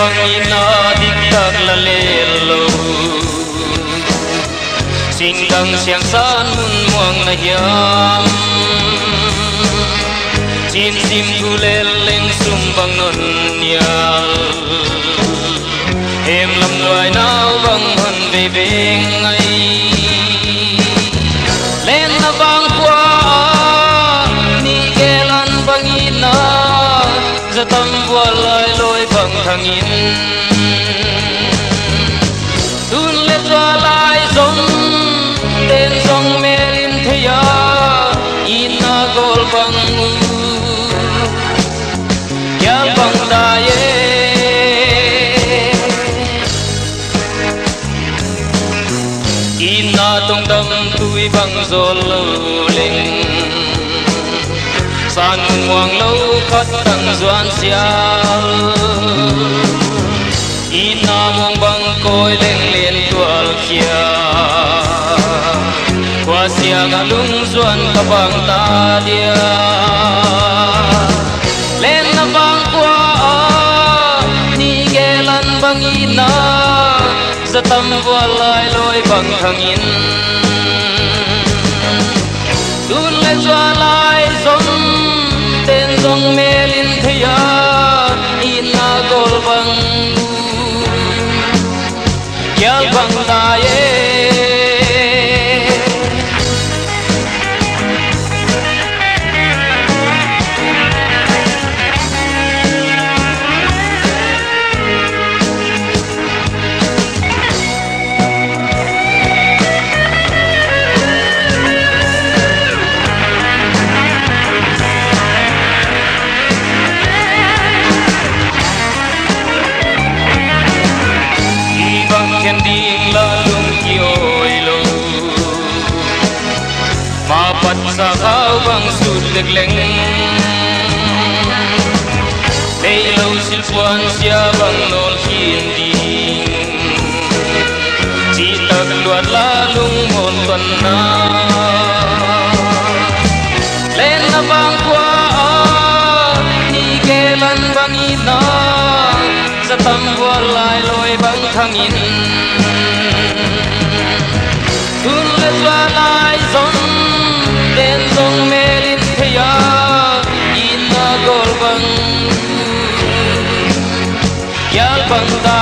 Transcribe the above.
bangina diktak la lelo singkang siang san mun muang na hiam chin sim guleleng sumbang non nial em lam loài nao bang hân về beng ai lên na bang qua ni gelan bangina zatam vua lai loi bang thangin tun le twa lai zong ten zong melin theya ina gol bang kya bang daye ina tong dam tui bang zol lo ling san muang lâu khát tăng doan xiao ina mong bang koi leng len tual kia qua sia nga lung doan ka bang ta dia len na bang qua ni gelan bang ina zatam vua lai loi bang thangin tun le zwa lai zong ten zong melin theya ina gol bang kya bang daye khen ding la lung ki oi lo ma pat sa khao bang sut lek leng lei lo sil puan sia bang nol khin ding chi tak luat la lung mon tuan na len na bang kwa ni gelan bang ina zatam vua lai loi bang thangin tun le zwa lai zong ten zong melin theya ina gol bang yal bang ta